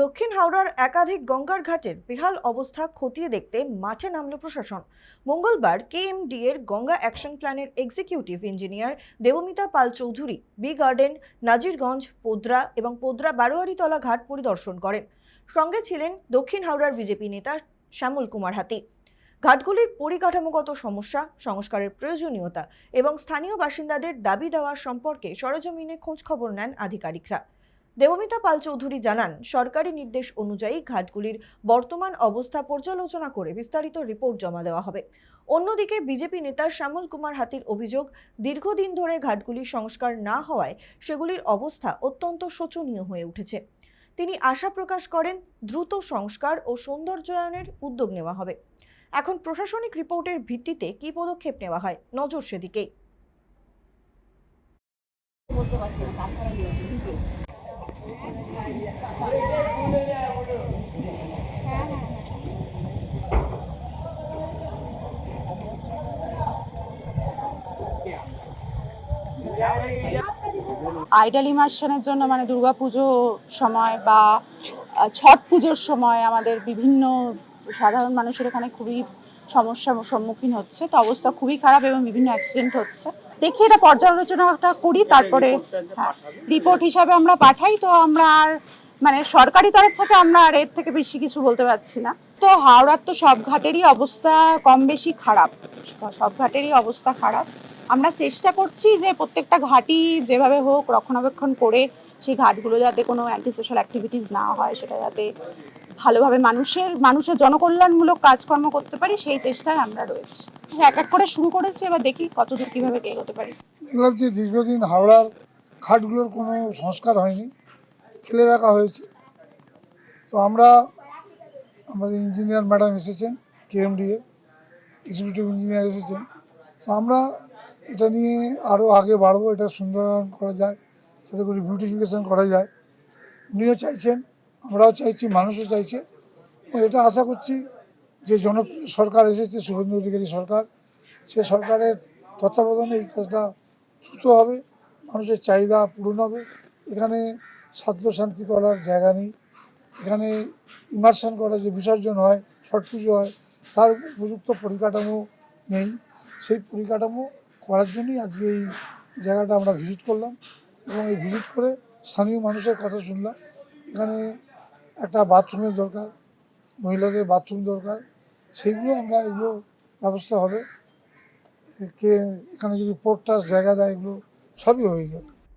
দক্ষিণ হাওড়ার একাধিক গঙ্গার ঘাটের বেহাল অবস্থা খতিয়ে দেখতে মাঠে নামল প্রশাসন। মঙ্গলবার কেএমডি এর গঙ্গা অ্যাকশন প্ল্যানের এক্সিকিউটিভ ইঞ্জিনিয়ার দেবমিতা পাল চৌধুরী বি গার্ডেন, নাজিরগঞ্জ, পোদ্রা এবং পোদ্রা বারোয়ারিতলা ঘাট পরিদর্শন করেন। সঙ্গে ছিলেন দক্ষিণ হাওড়ার বিজেপি নেতা শ্যামল কুমার হাতি। ঘাটগুলির পরিকাঠামোগত সমস্যা, সংস্কারের প্রয়োজনীয়তা এবং স্থানীয় বাসিন্দাদের দাবি দেওয়া সম্পর্কে সরেজমিনে খোঁজ খবর নেন আধিকারিকরা। দেবমিতা পাল চৌধুরী জানান, সরকারি নির্দেশ অনুযায়ী ঘাটগুলির বর্তমান অবস্থা পর্যালোচনা করে বিস্তারিত রিপোর্ট জমা দেওয়া হবে। অন্যদিকে বিজেপি নেতা শ্যামল কুমার হাতির অভিযোগ, দীর্ঘদিন ধরে ঘাটগুলির সংস্কার না হওয়ায় সেগুলির অবস্থা অত্যন্ত শোচনীয় হয়ে উঠেছে। তিনি আশা প্রকাশ করেন, দ্রুত সংস্কার ও সৌন্দর্যায়নের উদ্যোগ নেওয়া হবে। এখন প্রশাসনিক রিপোর্টের ভিত্তিতে কি পদক্ষেপ নেওয়া হয়, নজর সেদিকেই। আইডাল ইমার্শনের জন্য মানে দুর্গাপুজো সময় বা ছট পুজোর সময় আমাদের বিভিন্ন সাধারণ মানুষের এখানে খুবই সমস্যার সম্মুখীন হচ্ছে। তো অবস্থা খুবই খারাপ এবং বিভিন্ন অ্যাক্সিডেন্ট হচ্ছে। দেখি এটা পর্যালোচনাটা করি, তারপরে রিপোর্ট হিসাবে আমরা পাঠাই। তো আমরা আর মানে সরকারি তরফ থেকে আমরা আর এর থেকে বেশি কিছু বলতে পারছি না। তো হাওড়ার তো সব ঘাটেরই অবস্থা কম বেশি খারাপ, সব ঘাটেরই অবস্থা খারাপ। আমরা চেষ্টা করছি যে প্রত্যেকটা ঘাটই যেভাবে হোক রক্ষণাবেক্ষণ করে সেই ঘাটগুলো যাতে কোনো অ্যান্টি সোশ্যাল অ্যাক্টিভিটিস না হয়, সেটা যাতে ভালোভাবে মানুষের জনকল্যাণমূলক কাজকর্ম করতে পারি, সেই চেষ্টায় আমরা রয়েছি। এক এক করে শুরু করেছি, এবার দেখি কতদূর কীভাবে এগোতে পারি। দেখলাম যে দীর্ঘদিন হাওড়ার ঘাটগুলোর কোনো সংস্কার হয়নি, ফেলে রাখা হয়েছে। তো আমাদের ইঞ্জিনিয়ার ম্যাডাম এসেছেন, কেএমডি এর এক্সিকিউটিভ ইঞ্জিনিয়ার এসেছেন। তো আমরা এটা নিয়ে আরও আগে বাড়বো, এটা সুন্দরায়ন করা যায়, সাথে করে বিউটিফিকেশন করা যায়। উনিও চাইছেন, আমরাও চাইছি, মানুষও চাইছে। এটা আশা করছি যে জনপ্রিয় সরকার এসেছে, শুভেন্দু অধিকারী সরকার, সে সরকারের তত্ত্বাবধানে এই কাজটা দ্রুত হবে, মানুষের চাহিদা পূরণ হবে। এখানে সাধ্য শান্তি করার জায়গা নেই, এখানে ইমার্শন করা যে বিসর্জন হয়, ছট পুজো হয়, তার উপযুক্ত পরিকাঠামো নেই। সেই পরিকাঠামো করার জন্যই আজকে এই জায়গাটা আমরা ভিজিট করলাম এবং এই ভিজিট করে স্থানীয় মানুষের কথা শুনলাম। এখানে একটা বাথরুমের দরকার, মহিলাদের বাথরুম দরকার, সেইগুলো এগুলো ব্যবস্থা হবে। এখানে যদি পোর্টাস জায়গা দেয়, এগুলো সবই হয়ে যাবে।